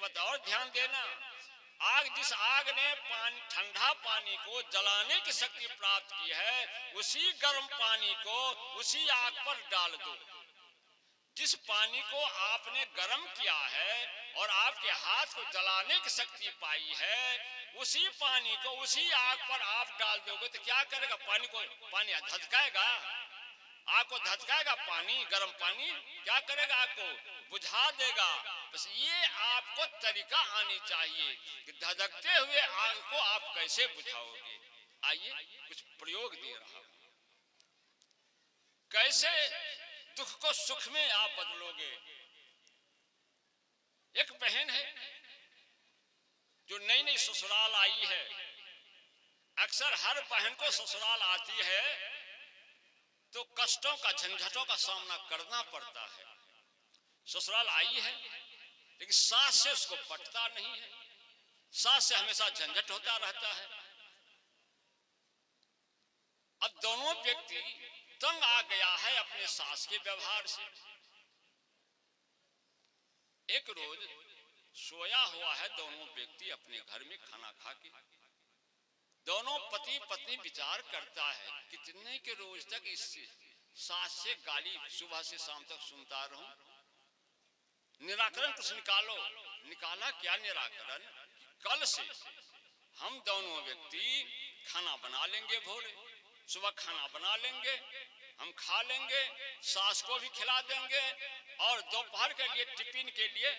बात और ध्यान देना, आग, जिस आग ने पानी, ठंडा पानी को जलाने की शक्ति प्राप्त की है, उसी गर्म पानी को उसी आग पर डाल दो। जिस पानी को आपने गर्म किया है और आपके हाथ को जलाने की शक्ति पाई है, उसी पानी को उसी आग पर आप डाल दोगे तो क्या करेगा? पानी धधकाएगा, आग को धधकाएगा। पानी, गर्म पानी क्या करेगा? आग को बुझा देगा। बस ये आपको तरीका आनी चाहिए कि धधकते हुए आग को आप कैसे बुझाओगे। आइए कुछ प्रयोग दे रहा हूं, कैसे दुख को सुख में आप बदलोगे। एक बहन है जो नई नई ससुराल आई है। अक्सर हर बहन को ससुराल आती है तो कष्टों का, झंझटों का सामना करना पड़ता है। ससुराल आई है लेकिन सास से उसको पटता नहीं है, सास से हमेशा झंझट होता रहता है। अब दोनों व्यक्ति तंग आ गया है अपने सास के व्यवहार से। एक रोज सोया हुआ है दोनों व्यक्ति अपने घर में खाना खा के। दोनों पति पत्नी विचार करता है कितने के रोज तक इस सास से गाली सुबह से शाम तक सुनता रहूं, निराकरण कुछ निकालो। निकाला क्या निराकरण? कल से हम दोनों व्यक्ति खाना बना लेंगे, भोरे सुबह खाना बना लेंगे, हम खा लेंगे, सास को भी खिला देंगे और दोपहर के लिए टिफिन के लिए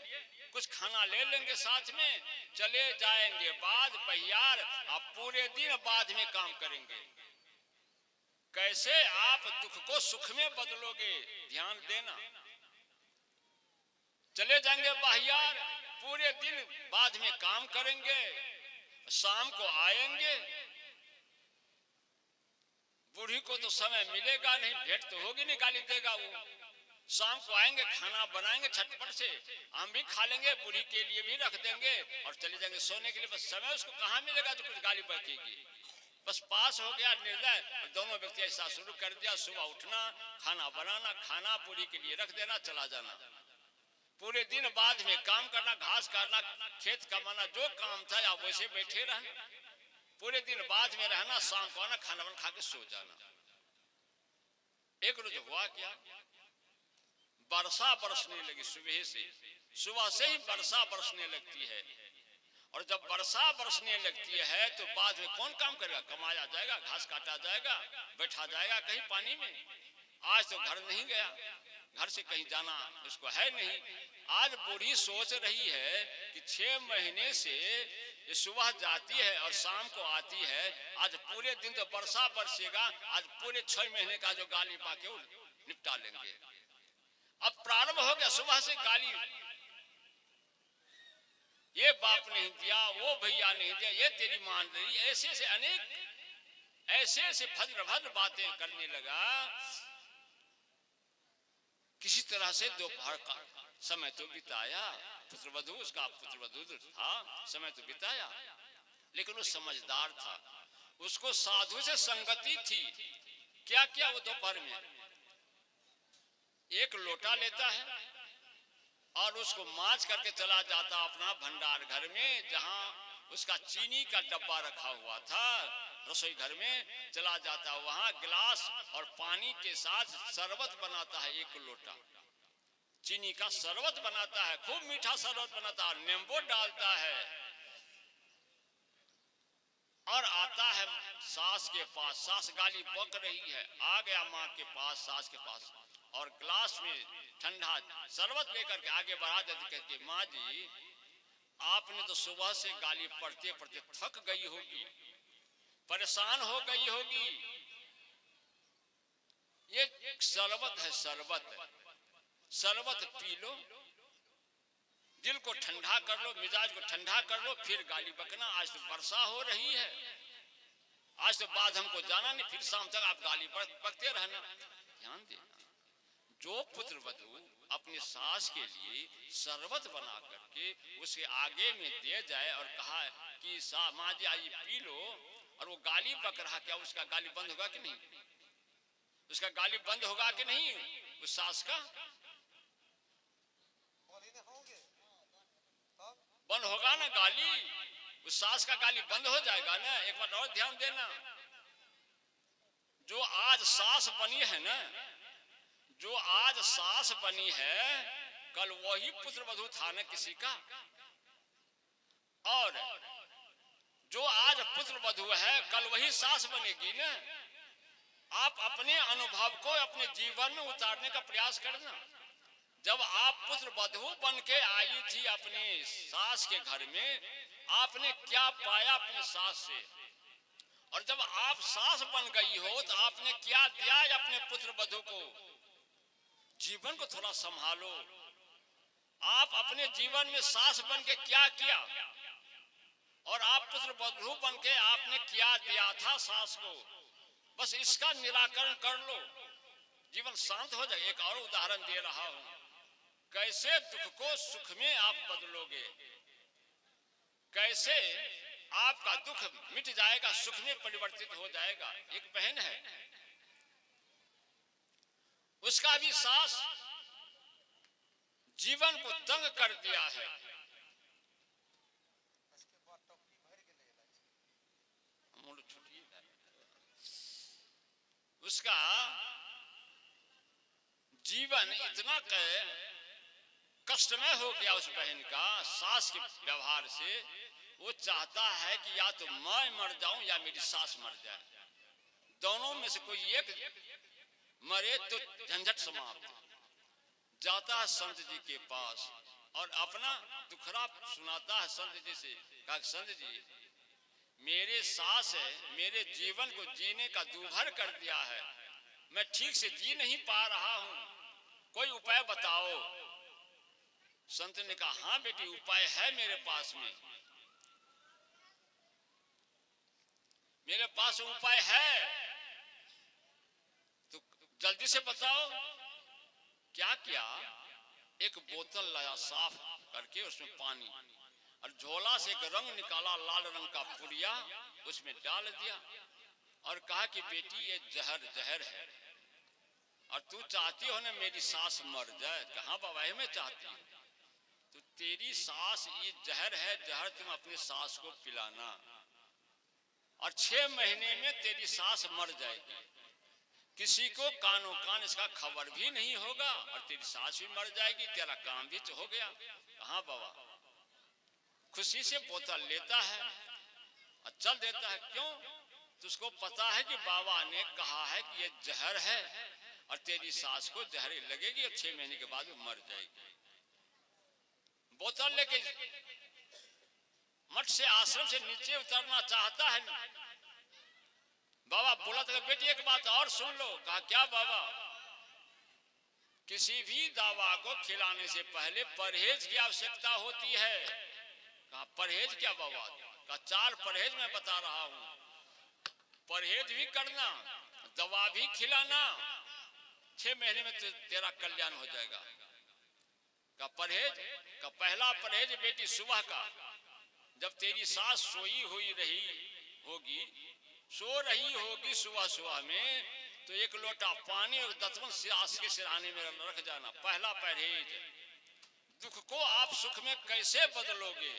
कुछ खाना ले लेंगे साथ में, चले जाएंगे बाद बहियार। आप पूरे दिन बाद में काम करेंगे। कैसे आप दुख को सुख में बदलोगे, ध्यान देना। चले जाएंगे बाहियार, पूरे दिन बाद में काम करेंगे, शाम को आएंगे। बूढ़ी को तो समय मिलेगा नहीं, भेंट तो होगी नहीं, गाली देगा वो। शाम को आएंगे, खाना बनाएंगे झटपट से, हम भी खा लेंगे, बूढ़ी के लिए भी रख देंगे और चले जाएंगे सोने के लिए। बस समय उसको कहाँ मिलेगा जो कुछ गाली बकेगी। बस पास हो गया निर्णय, दोनों व्यक्ति ऐसा शुरू कर दिया। सुबह उठना, खाना बनाना, खाना बूढ़ी के लिए रख देना, चला जाना। पूरे दिन बाद में काम करना, घास काटना, खेत कमाना, जो काम था आप वैसे बैठे रहना। पूरे दिन बाद में रहना, शाम को आना, खाना बना खा के सो जाना। एक रोज हुआ क्या, वर्षा बरसने लगी। सुबह से ही वर्षा बरसने लगती है। और जब वर्षा बरसने लगती है तो बाद में कौन काम करेगा? कमाया जाएगा, घास काटा जाएगा, बैठा जाएगा कहीं पानी में। आज तो घर नहीं गया, घर से कहीं जाना उसको है नहीं। आज बूढ़ी सोच रही है कि 6 महीने से ये सुबह जाती है और शाम को आती है, आज पूरे दिन तो वर्षा बरसेगा, आज पूरे 6 महीने का जो गाली पाके वो निपटा लेंगे। अब प्रारंभ हो गया सुबह से गाली, ये बाप नहीं दिया, वो भैया नहीं दिया, ये तेरी मान रही, ऐसे से अनेक ऐसे भद्र भद्र बातें करने लगा। किसी तरह से दोपहर का समय तो बिताया, पुत्रवधू उसका पुत्रवधू था, समय तो बिताया। लेकिन वो समझदार था, उसको साधु से संगति थी। क्या किया वो दोपहर में? एक लोटा लेता है और उसको मांझ करके चला जाता अपना भंडार घर में, जहां उसका चीनी का डब्बा रखा हुआ था। रसोई घर में चला जाता, वहां गिलास और पानी के साथ शरबत बनाता है। एक लोटा चीनी का शरबत बनाता है, खूब मीठा शरबत बनाता है, नींबू डालता है और आता है सास के पास। सास गाली बक रही है, आ गया माँ के पास, सास के पास, और ग्लास में ठंडा शरबत लेकर के आगे बढ़ा देते, कहते माँ जी आपने तो सुबह से गाली पढ़ते पढ़ते थक गई होगी, परेशान हो गई होगी, ये शरबत है, शरबत पी लो, दिल को ठंडा कर लो, मिजाज को ठंडा कर लो, फिर गाली बकना। आज तो वर्षा हो रही है, आज तो बाद हमको जाना नहीं, फिर शाम तक आप गाली बकते रहना। ध्यान देना, जो पुत्रवधू अपने सास के लिए शरबत बना करके उसे आगे में दे जाए और कहा कि माँ जी आइए पी लो, और वो गाली बक रहा, क्या उसका गाली बंद होगा कि नहीं? उसका गाली बंद होगा कि नहीं? उस सास का बंद होगा ना गाली, उस सास का गाली बंद हो जाएगा ना। एक बात और ध्यान देना, जो आज सास बनी है ना, जो आज सास बनी है, कल वही पुत्र वधू था ना किसी का। और जो आज पुत्र वधू है, कल वही सास बनेगी ना। आप अपने अनुभव को अपने जीवन में उतारने का प्रयास करना। जब आप पुत्र वधू बन के आई थी अपने सास के घर में, आपने क्या पाया अपने सास से, और जब आप सास बन गई हो तो आपने क्या दिया अपने पुत्र वधू को। जीवन को थोड़ा संभालो। आप अपने जीवन में सास बन के क्या किया, और आप पुत्र वधू बन के आपने क्या दिया था सास को, बस इसका निराकरण कर लो, जीवन शांत हो जाए। एक और उदाहरण दे रहा हूं, कैसे दुख को सुख में आप बदलोगे, कैसे आपका दुख मिट जाएगा, सुख में परिवर्तित हो जाएगा। एक बहन है, उसका भी सास जीवन को तंग कर दिया है। उसका जीवन इतना कष्टमय हो गया उस बहन का सास के व्यवहार से। वो चाहता है कि या तो मैं मर जाऊं या मेरी सास मर जाए, दोनों में से कोई एक मरे तो झंझट समाप्त। जाता है संत जी के पास और अपना दुखड़ा सुनाता है संत जी से। कहा संत जी, मेरे सास है, मेरे जीवन को जीने का दूभर कर दिया है, मैं ठीक से जी नहीं पा रहा हूं, कोई उपाय बताओ। संत ने कहा हाँ बेटी, उपाय है मेरे पास में, मेरे पास उपाय है, तो जल्दी से बताओ। क्या किया, एक बोतल लाया साफ करके, उसमें पानी और झोला से एक रंग निकाला, लाल रंग का पुड़िया, उसमें डाल दिया और कहा कि बेटी ये जहर जहर है, और तू चाहती हो ना मेरी सास मर जाए। कहाँ बाबा है, मैं चाहती हूँ, तो तेरी सास ये जहर है, जहर तुम अपनी सास को पिलाना, और 6 महीने में तेरी सास मर जाएगी, किसी को कानों कान इसका खबर भी नहीं होगा, और तेरी सास भी मर जाएगी, तेरा काम भी हो गया। हाँ बाबा, खुशी से बोतल लेता है और चल देता है। क्यों? तो उसको पता है कि बाबा ने कहा है कि ये जहर है और तेरी सास को जहर लगेगी और 6 महीने के बाद वो मर जाएगी। बोतल लेके मठ से, आश्रम से नीचे उतरना चाहता है। बाबा बोला था बेटी एक बात और सुन लो। कहा क्या बाबा? किसी भी दवा को खिलाने से पहले परहेज की आवश्यकता होती है। कहा परहेज क्या बाबा? कहा 4 परहेज मैं बता रहा हूं, परहेज भी करना, दवा भी खिलाना, 6 महीने में तेरा कल्याण हो जाएगा। का परहेज? का पहला परहेज बेटी सुबह का, जब तेरी सास सोई हुई सो रही होगी सुबह सुबह में, तो 1 लोटा पानी और दतवन सास के सिरहाने में रख जाना। पहला परहेज। दुख को आप सुख में कैसे बदलोगे?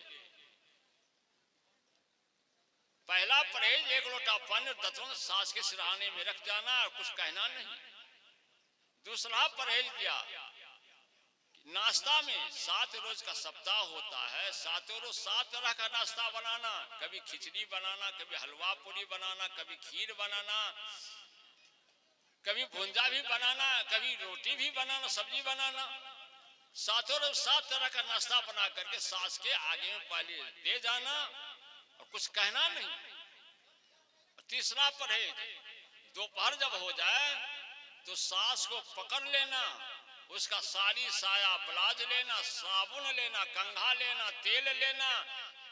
पहला परहेज 1 लोटा पानी और दतवन सास के सिरहाने में रख जाना और कुछ कहना नहीं। दूसरा परहेज दिया, नाश्ता में 7 रोज का सप्ताह होता है, 7 रोज 7 तरह का नाश्ता बनाना, कभी खिचड़ी बनाना, कभी हलवा पूरी बनाना, कभी खीर बनाना, कभी भुंजा भी बनाना, कभी रोटी भी बनाना, सब्जी बनाना। 7 रोज 7 तरह का नाश्ता बना करके सास के आगे में पहले दे जाना और कुछ कहना नहीं। तीसरा परहेज, दोपहर जब हो जाए तो सास को पकड़ लेना, उसका साड़ी साया ब्लाउज लेना, साबुन लेना, कंघा लेना, तेल लेना,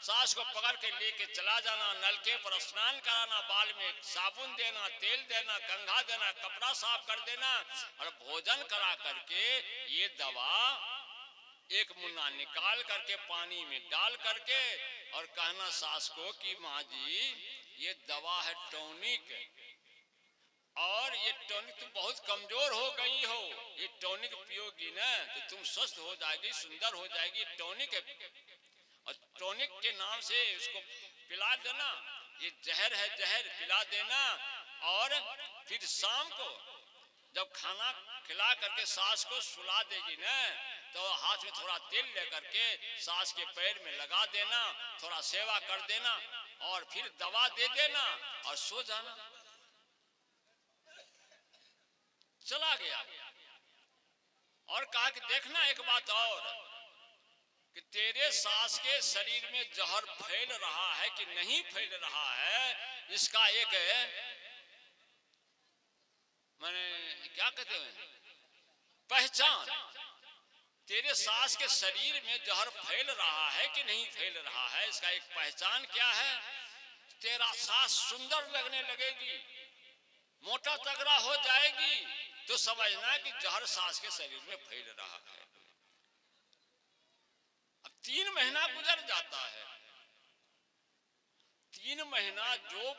सास को पकड़ के लेके चला जाना, नलके पर स्नान कराना, बाल में साबुन देना, तेल देना, कंघा देना, कपड़ा साफ कर देना और भोजन करा करके ये दवा 1 मुन्ना निकाल करके पानी में डाल करके और कहना सास को कि माँ जी ये दवा है टॉनिक, और ये टॉनिक तुम बहुत कमजोर हो गई हो, ये टॉनिक पियोगी ना तो तुम स्वस्थ हो जाएगी, सुंदर हो जाएगी। टॉनिक है और टॉनिक के नाम से उसको पिला देना, ये जहर है, जहर पिला देना। और फिर शाम को जब खाना खिला करके सास को सुला देगी ना, तो हाथ में थोड़ा तेल लेकर के सास के पैर में लगा देना, थोड़ा सेवा कर देना और फिर दवा दे देना और सो जाना। चला गया। और कहा कि देखना एक बात और, कि तेरे सास के शरीर में जहर फैल रहा है कि नहीं फैल रहा है, इसका एक माने क्या कहते हैं, पहचान। तेरे सास के शरीर में जहर फैल रहा है कि नहीं फैल रहा है, इसका एक पहचान क्या है? तेरा सास सुंदर लगने लगेगी, मोटा तगड़ा हो जाएगी, तो समझना कि जहर सास के शरीर में फैल रहा है। अब 3 महीना गुजर जाता है। 3 महीना जो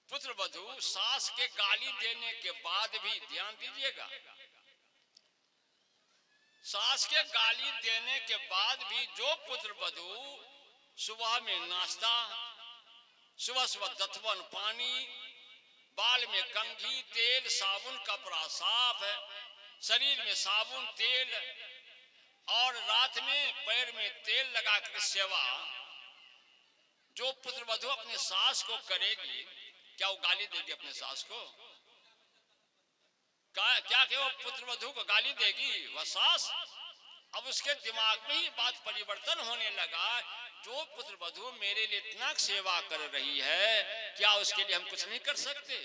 पुत्र वधू सास के गाली देने के बाद भी, ध्यान दीजिएगा, सास के गाली देने के बाद भी जो पुत्र वधू सुबह में नाश्ता, सुबह सुबह दतवन पानी, बाल में कंघी, तेल, साबुन, कपड़ा साफ है, शरीर में साबुन तेल, और रात में पैर में तेल लगा कर सेवा जो पुत्र वधू अपने सास को करेगी, क्या वो गाली देगी अपने सास को? क्या कि वो पुत्र वधू को गाली देगी वह सास? अब उसके दिमाग में ही बात परिवर्तन होने लगा, जो पुत्र वधू मेरे लिए इतना सेवा कर रही है, क्या उसके लिए हम कुछ नहीं कर सकते?